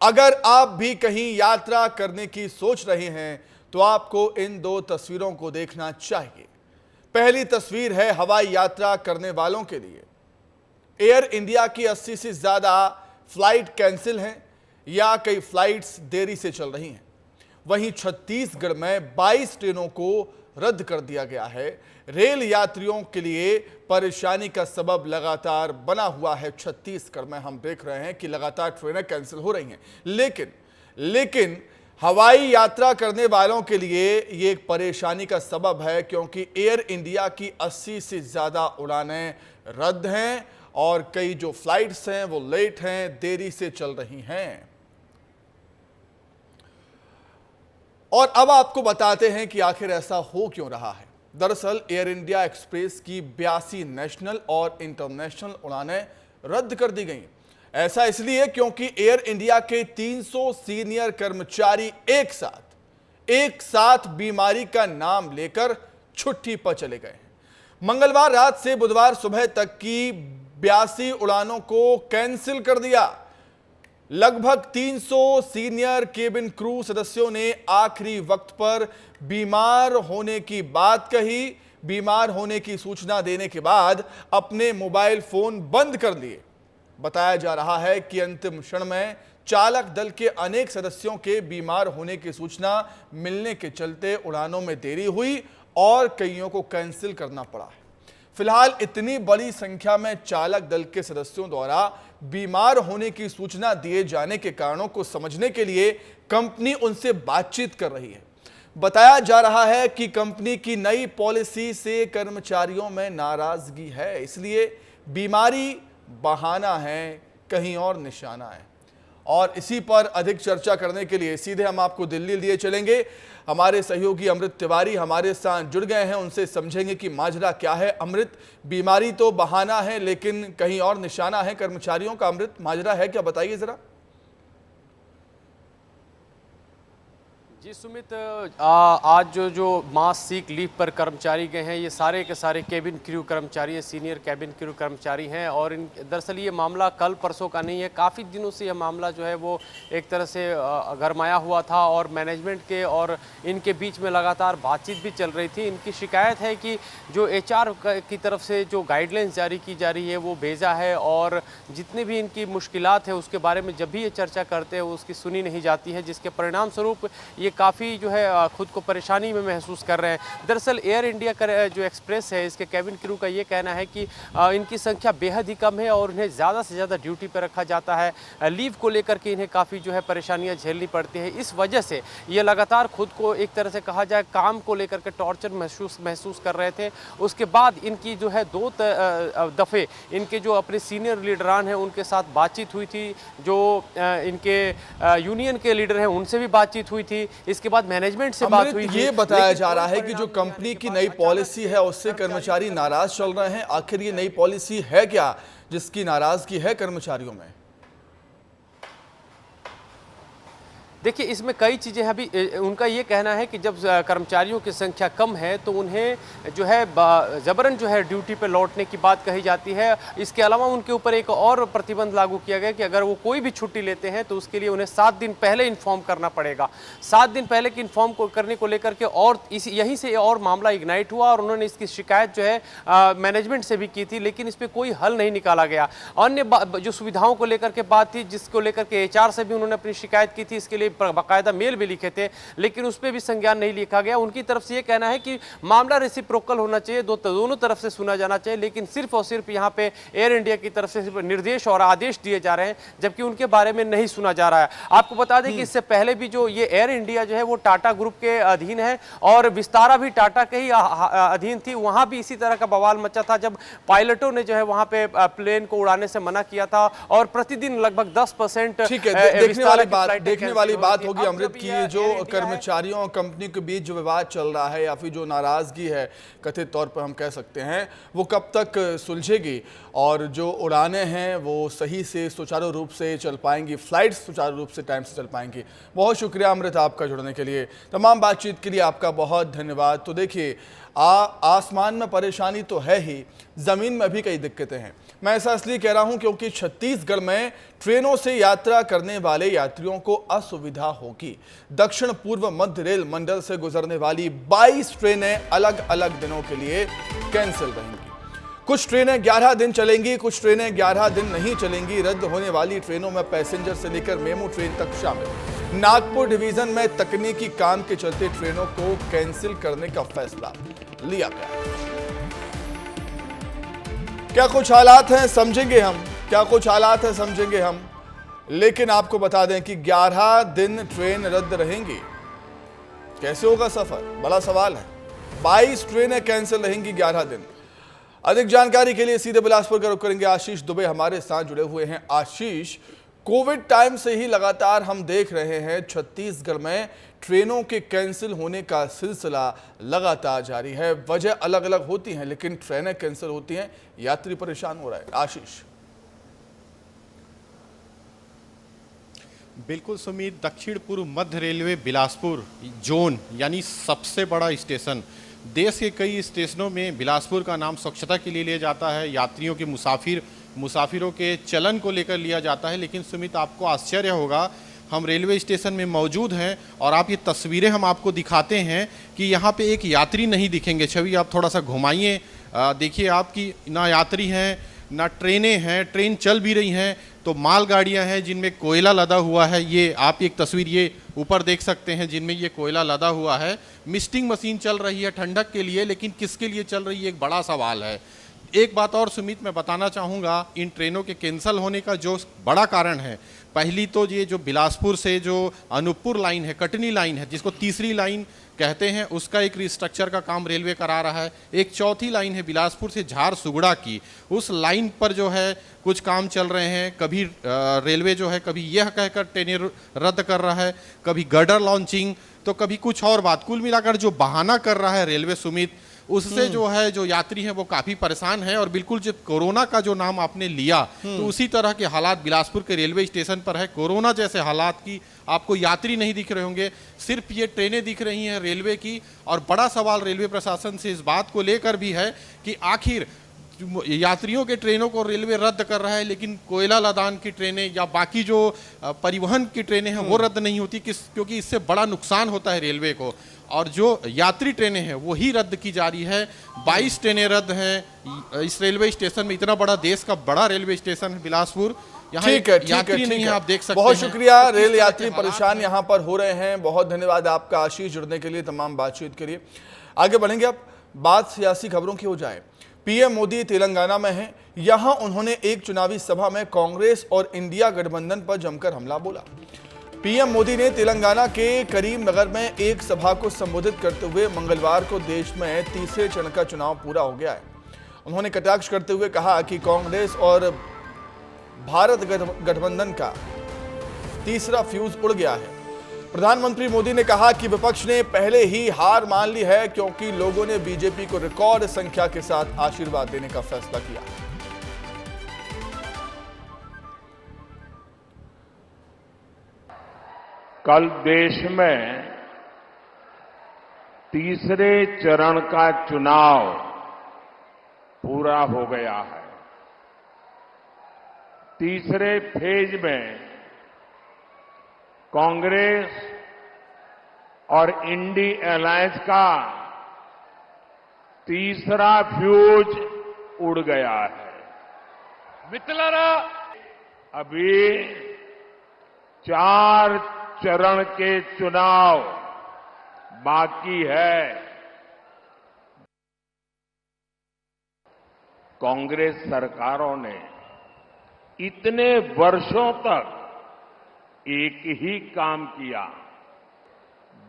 अगर आप भी कहीं यात्रा करने की सोच रहे हैं तो आपको इन दो तस्वीरों को देखना चाहिए। पहली तस्वीर है हवाई यात्रा करने वालों के लिए। एयर इंडिया की 80 से ज्यादा फ्लाइट कैंसिल हैं या कई फ्लाइट्स देरी से चल रही हैं। वहीं छत्तीसगढ़ में 22 ट्रेनों को रद्द कर दिया गया है। रेल यात्रियों के लिए परेशानी का सबब लगातार बना हुआ है। छत्तीसगढ़ में हम देख रहे हैं कि लगातार ट्रेनें कैंसिल हो रही हैं, लेकिन हवाई यात्रा करने वालों के लिए ये एक परेशानी का सबब है, क्योंकि एयर इंडिया की 80 से ज्यादा उड़ानें रद्द हैं और कई जो फ्लाइट्स हैं वो लेट हैं, देरी से चल रही हैं। और अब आपको बताते हैं कि आखिर ऐसा हो क्यों रहा है। दरअसल एयर इंडिया एक्सप्रेस की 82 नेशनल और इंटरनेशनल उड़ानें रद्द कर दी गई। ऐसा इसलिए क्योंकि एयर इंडिया के 300 सीनियर कर्मचारी एक साथ बीमारी का नाम लेकर छुट्टी पर चले गए हैं। मंगलवार रात से बुधवार सुबह तक की 82 उड़ानों को कैंसिल कर दिया। लगभग 300 सीनियर केबिन क्रू सदस्यों ने आखिरी वक्त पर बीमार होने की बात कही। बीमार होने की सूचना देने के बाद अपने मोबाइल फोन बंद कर लिए। बताया जा रहा है कि अंतिम क्षण में चालक दल के अनेक सदस्यों के बीमार होने की सूचना मिलने के चलते उड़ानों में देरी हुई और कईयों को कैंसिल करना पड़ा है। फिलहाल इतनी बड़ी संख्या में चालक दल के सदस्यों द्वारा बीमार होने की सूचना दिए जाने के कारणों को समझने के लिए कंपनी उनसे बातचीत कर रही है। बताया जा रहा है कि कंपनी की नई पॉलिसी से कर्मचारियों में नाराजगी है, इसलिए बीमारी बहाना है, कहीं और निशाना है। और इसी पर अधिक चर्चा करने के लिए सीधे हम आपको दिल्ली लिए चलेंगे। हमारे सहयोगी अमृत तिवारी हमारे साथ जुड़ गए हैं, उनसे समझेंगे कि माजरा क्या है। अमृत, बीमारी तो बहाना है लेकिन कहीं और निशाना है कर्मचारियों का। अमृत, माजरा है क्या, बताइए जरा। जी सुमित, आज जो मास सीक लीव पर कर्मचारी गए हैं, ये सारे के सारे केबिन क्रू कर्मचारी हैं, सीनियर केबिन क्रू कर्मचारी हैं। और दरअसल ये मामला कल परसों का नहीं है, काफ़ी दिनों से यह मामला जो है वो एक तरह से गरमाया हुआ था और मैनेजमेंट के और इनके बीच में लगातार बातचीत भी चल रही थी। इनकी शिकायत है कि जो HR की तरफ से जो गाइडलाइंस जारी की जा रही है वो भेजा है और जितनी भी इनकी मुश्किलात है उसके बारे में जब भी ये चर्चा करते हैं उसकी सुनी नहीं जाती है, जिसके परिणाम स्वरूप ये काफ़ी जो है खुद को परेशानी में महसूस कर रहे हैं। दरअसल एयर इंडिया का जो एक्सप्रेस है इसके केबिन क्रू का ये कहना है कि इनकी संख्या बेहद ही कम है और उन्हें ज़्यादा से ज़्यादा ड्यूटी पर रखा जाता है। लीव को लेकर के इन्हें काफ़ी जो है परेशानियां झेलनी पड़ती है। इस वजह से ये लगातार खुद को एक तरह से कहा जाए काम को लेकर के टॉर्चर महसूस कर रहे थे। उसके बाद इनकी जो है 2 दफ़े इनके जो अपने सीनियर लीडरान हैं उनके साथ बातचीत हुई थी, जो इनके यूनियन के लीडर हैं उनसे भी बातचीत हुई थी। इसके बाद मैनेजमेंट से बात हुई। ये बताया जा रहा है कि जो कंपनी की नई पॉलिसी है उससे कर्मचारी नाराज चल रहे हैं। आखिर ये नई पॉलिसी है क्या जिसकी नाराजगी है कर्मचारियों में? देखिए, इसमें कई चीज़ें हैं। अभी उनका ये कहना है कि जब कर्मचारियों की संख्या कम है तो उन्हें जो है ज़बरन जो है ड्यूटी पे लौटने की बात कही जाती है। इसके अलावा उनके ऊपर एक और प्रतिबंध लागू किया गया कि अगर वो कोई भी छुट्टी लेते हैं तो उसके लिए उन्हें 7 दिन पहले इन्फॉर्म करना पड़ेगा। 7 दिन पहले की इन्फॉर्म करने को लेकर के और यहीं से और मामला इग्नाइट हुआ और उन्होंने इसकी शिकायत जो है मैनेजमेंट से भी की थी, लेकिन इस पर कोई हल नहीं निकाला गया। अन्य जो सुविधाओं को लेकर के बात थी, जिसको लेकर के HR से भी उन्होंने अपनी शिकायत की थी, इसके लिए बाकायदा मेल भी लिखे थे, लेकिन उस पर भी संज्ञान नहीं लिखा गया। उनकी तरफ से ये कहना है कि मामला रेसिप्रोकल होना चाहिए, दोनों तरफ से सुना जाना चाहिए, लेकिन सिर्फ और सिर्फ यहाँ पे एयर इंडिया की तरफ से निर्देश और आदेश दिए जा रहे हैं, जबकि उनके बारे में नहीं सुना जा रहा है। आपको बता दें कि इससे पहले भी जो ये एयर इंडिया जो है वो टाटा ग्रुप के अधीन है और विस्तारा भी टाटा के ही अधीन थी। वहां भी इसी तरह का बवाल मचा था जब पायलटों ने जो है वहां पे प्लेन को उड़ाने से मना किया था और प्रतिदिन लगभग 10% देखने वाली बात होगी अमृत की जो कर्मचारियों और कंपनी के बीच जो विवाद चल रहा है या फिर जो नाराजगी है कथित तौर पर हम कह सकते हैं, वो कब तक सुलझेगी और जो उड़ानें हैं वो सही से सुचारू रूप से चल पाएंगी, फ्लाइट्स सुचारू रूप से टाइम से चल पाएंगी। बहुत शुक्रिया अमृत आपका जुड़ने के लिए, तमाम बातचीत के लिए आपका बहुत धन्यवाद। तो देखिए आसमान में परेशानी तो है ही, ज़मीन में भी कई दिक्कतें हैं। मैं ऐसा इसलिए कह रहा हूं क्योंकि छत्तीसगढ़ में ट्रेनों से यात्रा करने वाले यात्रियों को असुविधा होगी। दक्षिण पूर्व मध्य रेल मंडल से गुजरने वाली 22 ट्रेनें अलग अलग दिनों के लिए कैंसिल रहेंगी। कुछ ट्रेनें 11 दिन चलेंगी, कुछ ट्रेनें 11 दिन नहीं चलेंगी। रद्द होने वाली ट्रेनों में पैसेंजर से लेकर मेमू ट्रेन तक शामिल। नागपुर डिवीजन में तकनीकी काम के चलते ट्रेनों को कैंसिल करने का फैसला लिया गया। क्या कुछ हालात हैं समझेंगे हम, लेकिन आपको बता दें कि 11 दिन ट्रेन रद्द रहेंगी। कैसे होगा सफर, बड़ा सवाल है। 22 ट्रेनें कैंसिल रहेंगी 11 दिन। अधिक जानकारी के लिए सीधे बिलासपुर का रुख करेंगे। आशीष दुबे हमारे साथ जुड़े हुए हैं। आशीष, कोविड टाइम से ही लगातार हम देख रहे हैं छत्तीसगढ़ में ट्रेनों के कैंसिल होने का सिलसिला लगातार जारी है। वजह अलग अलग होती हैं, लेकिन ट्रेनें कैंसिल होती हैं, यात्री परेशान हो रहे हैं। आशीष। बिल्कुल सुमित, दक्षिण पूर्व मध्य रेलवे बिलासपुर जोन यानी सबसे बड़ा स्टेशन। देश के कई स्टेशनों में बिलासपुर का नाम स्वच्छता के लिए लिया जाता है, यात्रियों के मुसाफिरों के चलन को लेकर लिया जाता है। लेकिन सुमित, आपको आश्चर्य होगा, हम रेलवे स्टेशन में मौजूद हैं और आप ये तस्वीरें हम आपको दिखाते हैं कि यहाँ पे एक यात्री नहीं दिखेंगे। छवि आप थोड़ा सा घुमाइए, देखिए आपकी ना यात्री हैं ना ट्रेनें हैं। ट्रेन चल भी रही हैं तो मालगाड़ियां हैं जिनमें कोयला लदा हुआ है। ये आप एक तस्वीर ये ऊपर देख सकते हैं जिनमें ये कोयला लदा हुआ है। मिस्टिंग मशीन चल रही है ठंडक के लिए, लेकिन किसके लिए चल रही है एक बड़ा सवाल है। एक बात और सुमित मैं बताना चाहूँगा, इन ट्रेनों के कैंसिल होने का जो बड़ा कारण है, पहली तो ये जो बिलासपुर से जो अनूपपुर लाइन है, कटनी लाइन है, जिसको तीसरी लाइन कहते हैं, उसका एक रिस्ट्रक्चर का काम रेलवे करा रहा है। एक चौथी लाइन है बिलासपुर से झारसुगड़ा की, उस लाइन पर जो है कुछ काम चल रहे हैं। कभी रेलवे जो है कभी यह कहकर ट्रेनें रद्द कर रहा है, कभी गर्डर लॉन्चिंग, तो कभी कुछ और बात। कुल मिलाकर जो बहाना कर रहा है रेलवे सुमित, उससे जो है जो यात्री हैं वो काफी परेशान है। और बिल्कुल जब कोरोना का जो नाम आपने लिया तो उसी तरह के हालात बिलासपुर के रेलवे स्टेशन पर है। कोरोना जैसे हालात की आपको यात्री नहीं दिख रहे होंगे, सिर्फ ये ट्रेनें दिख रही हैं रेलवे की। और बड़ा सवाल रेलवे प्रशासन से इस बात को लेकर भी है कि आखिर यात्रियों के ट्रेनों को रेलवे रद्द कर रहा है, लेकिन कोयला लदान की ट्रेनें या बाकी जो परिवहन की ट्रेनें हैं वो रद्द नहीं होती, क्योंकि इससे बड़ा नुकसान होता है रेलवे को। और जो यात्री ट्रेनें हैं वो ही रद्द की जा रही है। 22 ट्रेनें रद्द हैं इस रेलवे स्टेशन में। इतना बड़ा, देश का बड़ा रेलवे स्टेशन है बिलासपुर, यहाँ यात्री नहीं है, आप देख सकते हैं। बहुत शुक्रिया। रेल यात्री परेशान यहाँ पर हो रहे हैं। बहुत धन्यवाद आपका आशीष, जुड़ने के लिए, तमाम बातचीत के लिए। आगे बढ़ेंगे। अब बात सियासी खबरों की हो जाए। पीएम मोदी तेलंगाना में हैं। यहां उन्होंने एक चुनावी सभा में कांग्रेस और इंडिया गठबंधन पर जमकर हमला बोला। पीएम मोदी ने तेलंगाना के करीमनगर में एक सभा को संबोधित करते हुए मंगलवार को देश में तीसरे चरण का चुनाव पूरा हो गया है। उन्होंने कटाक्ष करते हुए कहा कि कांग्रेस और भारत गठबंधन का तीसरा फ्यूज उड़ गया है। प्रधानमंत्री मोदी ने कहा कि विपक्ष ने पहले ही हार मान ली है, क्योंकि लोगों ने बीजेपी को रिकॉर्ड संख्या के साथ आशीर्वाद देने का फैसला किया। कल देश में तीसरे चरण का चुनाव पूरा हो गया है। तीसरे फेज में कांग्रेस और इंडी अलायंस का तीसरा फ्यूज उड़ गया है। मित्ररा, अभी 4 चरण के चुनाव बाकी है। कांग्रेस सरकारों ने इतने वर्षों तक एक ही काम किया,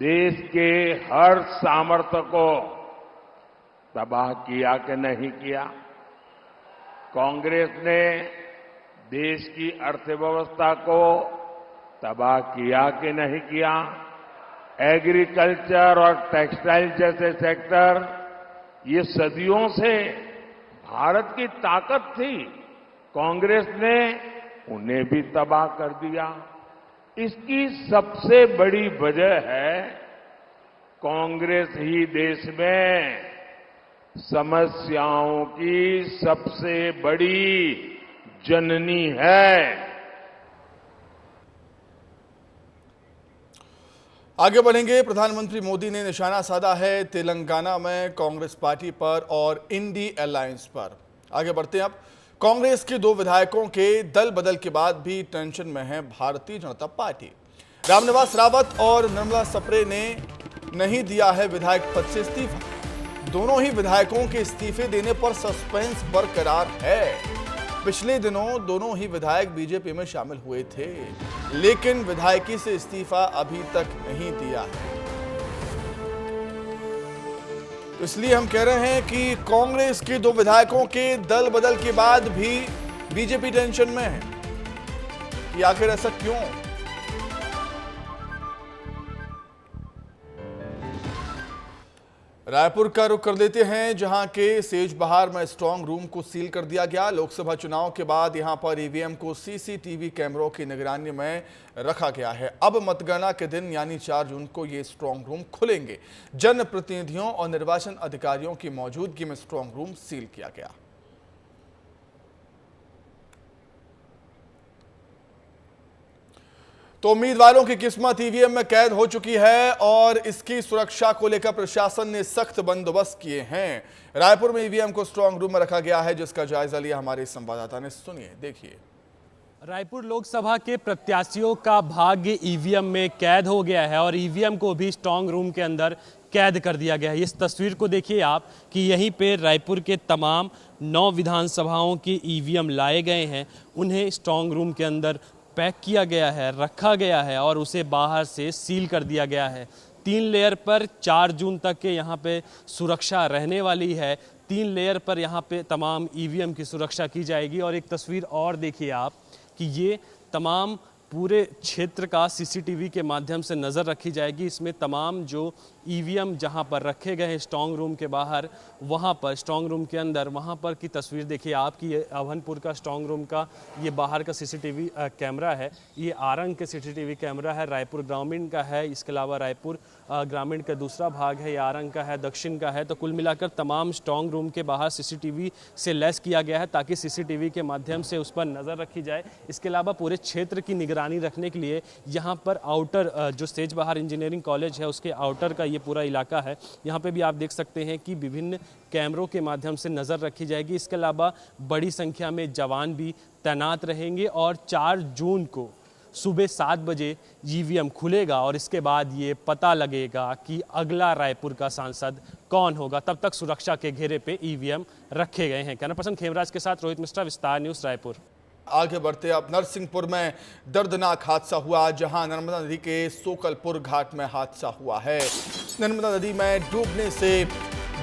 देश के हर सामर्थ्य को तबाह किया कि नहीं किया। कांग्रेस ने देश की अर्थव्यवस्था को तबाह किया कि नहीं किया। एग्रीकल्चर और टेक्सटाइल जैसे सेक्टर, ये सदियों से भारत की ताकत थी, कांग्रेस ने उन्हें भी तबाह कर दिया। इसकी सबसे बड़ी वजह है कांग्रेस ही देश में समस्याओं की सबसे बड़ी जननी है। आगे बढ़ेंगे। प्रधानमंत्री मोदी ने निशाना साधा है तेलंगाना में कांग्रेस पार्टी पर और इंडी अलायंस पर। आगे बढ़ते हैं अब। कांग्रेस के 2 विधायकों के दल बदल के बाद भी टेंशन में है भारतीय जनता पार्टी। रामनिवास रावत और निर्मला सप्रे ने नहीं दिया है विधायक पद से इस्तीफा। दोनों ही विधायकों के इस्तीफे देने पर सस्पेंस बरकरार है। पिछले दिनों दोनों ही विधायक बीजेपी में शामिल हुए थे, लेकिन विधायकी से इस्तीफा अभी तक नहीं दिया है। तो इसलिए हम कह रहे हैं कि कांग्रेस के 2 विधायकों के दल बदल के बाद भी बीजेपी टेंशन में है कि आखिर ऐसा क्यों। रायपुर का रुख कर लेते हैं, जहां के सेजबहार में स्ट्रांग रूम को सील कर दिया गया। लोकसभा चुनाव के बाद यहां पर ईवीएम को सीसीटीवी कैमरों की निगरानी में रखा गया है। अब मतगणना के दिन यानी 4 जून को ये स्ट्रांग रूम खुलेंगे। जनप्रतिनिधियों और निर्वाचन अधिकारियों की मौजूदगी में स्ट्रांग रूम सील किया गया। तो उम्मीदवारों की किस्मत ईवीएम में कैद हो चुकी है और इसकी सुरक्षा को लेकर प्रशासन ने सख्त बंदोबस्त किए हैं। रायपुर में ईवीएम को स्ट्रांग रूम में रखा गया है, जिसका जायजा लिया हमारे संवाददाता ने। सुनिए, देखिए। रायपुर लोकसभा के प्रत्याशियों का भाग्य ईवीएम में कैद हो गया है और ईवीएम को भी स्ट्रांग रूम के अंदर कैद कर दिया गया है। इस तस्वीर को देखिए आप कि यहीं पे रायपुर के तमाम 9 विधानसभाओं के ईवीएम लाए गए हैं। उन्हें स्ट्रांग रूम के अंदर पैक किया गया है, रखा गया है और उसे बाहर से सील कर दिया गया है। 3 लेयर पर 4 जून तक के यहाँ पे सुरक्षा रहने वाली है। 3 लेयर पर यहाँ पे तमाम ईवीएम की सुरक्षा की जाएगी। और एक तस्वीर और देखिए आप कि ये तमाम पूरे क्षेत्र का सीसीटीवी के माध्यम से नज़र रखी जाएगी। इसमें तमाम जो ईवीएम जहां पर रखे गए हैं स्ट्रांग रूम के बाहर, वहां पर स्ट्रांग रूम के अंदर वहां पर की तस्वीर देखिए आपकी। ये अभनपुर का स्ट्रांग रूम का ये बाहर का सीसीटीवी कैमरा है। ये आरंग के सीसीटीवी कैमरा है, रायपुर ग्रामीण का है। इसके अलावा रायपुर ग्रामीण का दूसरा भाग है, ये आरंग का है, दक्षिण का है। तो कुल मिलाकर तमाम स्ट्रांग रूम के बाहर सीसीटीवी से लैस किया गया है ताकि सीसीटीवी के माध्यम से उस पर नज़र रखी जाए। इसके अलावा पूरे क्षेत्र की निगरानी रखने के लिए यहाँ पर आउटर जो सेजबहार इंजीनियरिंग कॉलेज है उसके आउटर का ये पूरा इलाका है। यहाँ पे भी आप देख सकते हैं कि विभिन्न कैमरों के माध्यम से नज़र रखी जाएगी। इसके अलावा बड़ी संख्या में जवान भी तैनात रहेंगे और 4 जून को सुबह 7 बजे ईवीएम खुलेगा और इसके बाद ये पता लगेगा कि अगला रायपुर का सांसद कौन होगा। तब तक सुरक्षा के घेरे पे ईवीएम रखे गए हैं। कैमरा पर्सन खेमराज के साथ रोहित मिश्रा, विस्तार न्यूज़, रायपुर। आगे बढ़ते अब नरसिंहपुर में दर्दनाक हादसा हुआ, जहां नर्मदा नदी के सोकलपुर घाट में हादसा हुआ है। नर्मदा नदी में डूबने से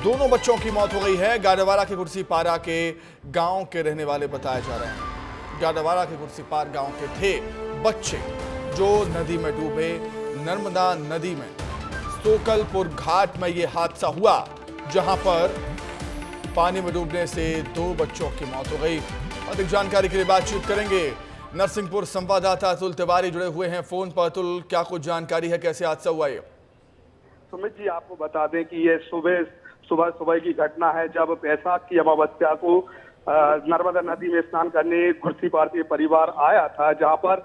दोनों बच्चों की मौत हो गई है। गाडवारा के कुर्सी पारा के गांव के रहने वाले बताए जा रहे हैं। गाडवारा के कुर्सी पार गांव के थे बच्चे जो नदी में डूबे। नर्मदा नदी में सोकलपुर घाट में यह हादसा हुआ, जहां पर पानी में डूबने से 2 बच्चों की मौत हो गई। अधिक जानकारी के लिए बातचीत करेंगे। नरसिंहपुर संवाददाता अतुल तिवारी जुड़े हुए हैं फोन पर। अतुल, क्या कुछ जानकारी है, कैसे हादसा हुआ ये? सुमित जी, आपको बता दें कि ये सुबह की घटना है, जब बैसाख की अमावस्या को नर्मदा नदी में स्नान करने कुर्सी पार के परिवार आया था, जहां पर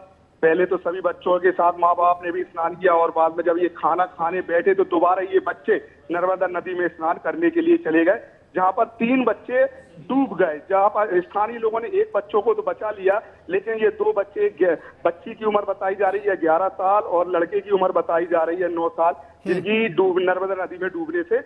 पहले तो सभी बच्चों के साथ माँ बाप ने भी स्नान किया और बाद में जब ये खाना खाने बैठे तो दोबारा ये बच्चे नर्मदा नदी में स्नान करने के लिए चले गए, जहां पर 3 बच्चे डूब गए। जहां पर स्थानीय लोगों ने 1 बच्चों को तो बचा लिया, लेकिन ये 2 बच्चे, बच्ची की उम्र बताई जा रही है 11 साल और लड़के की उम्र बताई जा रही है 9 साल, जिनकी नर्मदा नदी में डूबने से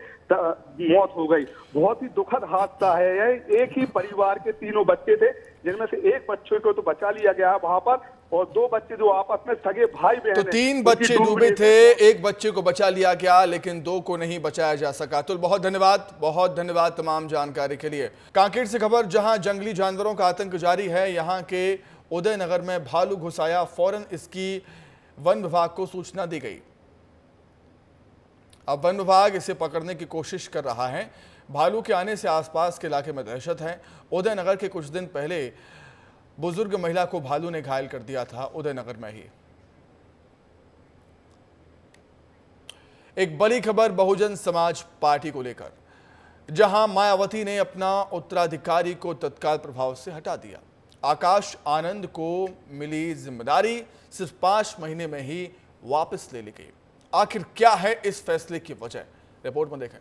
मौत हो गई। बहुत ही दुखद हादसा है यह। एक ही परिवार के 3 बच्चे थे, जिनमें से 1 बच्चे को तो बचा लिया गया वहां पर, और 2 बच्चे जो आपस में सगे भाई बहन। तो 3 बच्चे डूबे थे, 1 बच्चे को बचा लिया गया, लेकिन 2 को नहीं बचाया जा सका। तो बहुत धन्यवाद तमाम जानकारी के लिए। कांकेर से खबर, जहां जंगली जानवरों का आतंक जारी है। यहां के उदयनगर में भालू घुस आया, फौरन इसकी वन विभाग को सूचना दी गई। अब वन विभाग इसे पकड़ने की कोशिश कर रहा है। भालू के आने से आसपास के इलाके में दहशत है। उदयनगर के कुछ दिन पहले बुजुर्ग महिला को भालू ने घायल कर दिया था, उदयनगर में ही। एक बड़ी खबर बहुजन समाज पार्टी को लेकर, जहां मायावती ने अपना उत्तराधिकारी को तत्काल प्रभाव से हटा दिया। आकाश आनंद को मिली जिम्मेदारी सिर्फ 5 महीने में ही वापस ले ली गई। आखिर क्या है इस फैसले की वजह, रिपोर्ट में देखें।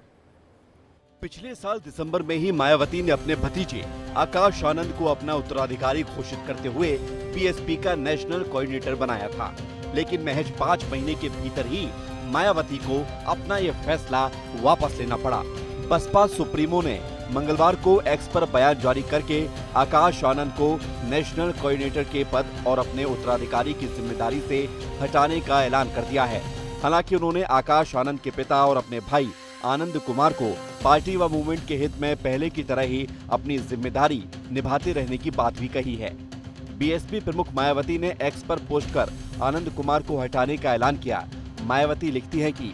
पिछले साल दिसंबर में ही मायावती ने अपने भतीजे आकाश आनंद को अपना उत्तराधिकारी घोषित करते हुए बीएसपी का नेशनल कोऑर्डिनेटर बनाया था, लेकिन महज 5 महीने के भीतर ही मायावती को अपना यह फैसला वापस लेना पड़ा। बसपा सुप्रीमो ने मंगलवार को एक्स पर बयान जारी करके आकाश आनंद को नेशनल कोऑर्डिनेटर के पद और अपने उत्तराधिकारी की जिम्मेदारी से हटाने का ऐलान कर दिया है। हालांकि उन्होंने आकाश आनंद के पिता और अपने भाई आनंद कुमार को पार्टी व मूवमेंट के हित में पहले की तरह ही अपनी जिम्मेदारी निभाते रहने की बात भी कही है। बीएसपी प्रमुख मायावती ने एक्स पर पोस्ट कर आनंद कुमार को हटाने का ऐलान किया। मायावती लिखती हैं कि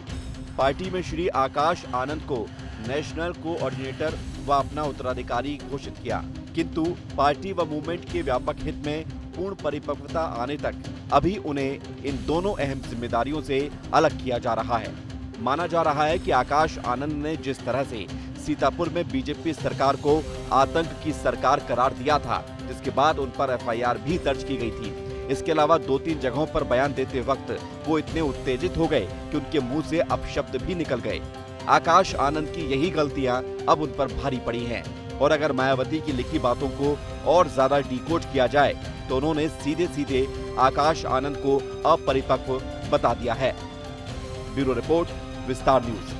पार्टी में श्री आकाश आनंद को नेशनल कोऑर्डिनेटर व अपना उत्तराधिकारी घोषित किया, किंतु पार्टी व मूवमेंट के व्यापक हित में पूर्ण परिपक्वता आने तक अभी उन्हें इन दोनों अहम जिम्मेदारियों से अलग किया जा रहा है। माना जा रहा है कि आकाश आनंद ने जिस तरह से सीतापुर में बीजेपी सरकार को आतंक की सरकार करार दिया था, जिसके बाद उन पर एफआईआर भी दर्ज की गई थी। इसके अलावा 2-3 जगहों पर बयान देते वक्त वो इतने उत्तेजित हो गए कि उनके मुंह से अपशब्द भी निकल गए। आकाश आनंद की यही गलतियां अब उन पर भारी पड़ी हैं और अगर मायावती की लिखी बातों को और ज्यादा डिकोड किया जाए तो उन्होंने सीधे सीधे आकाश आनंद को अपरिपक्व बता दिया है। ब्यूरो रिपोर्ट, विस्तार न्यूज।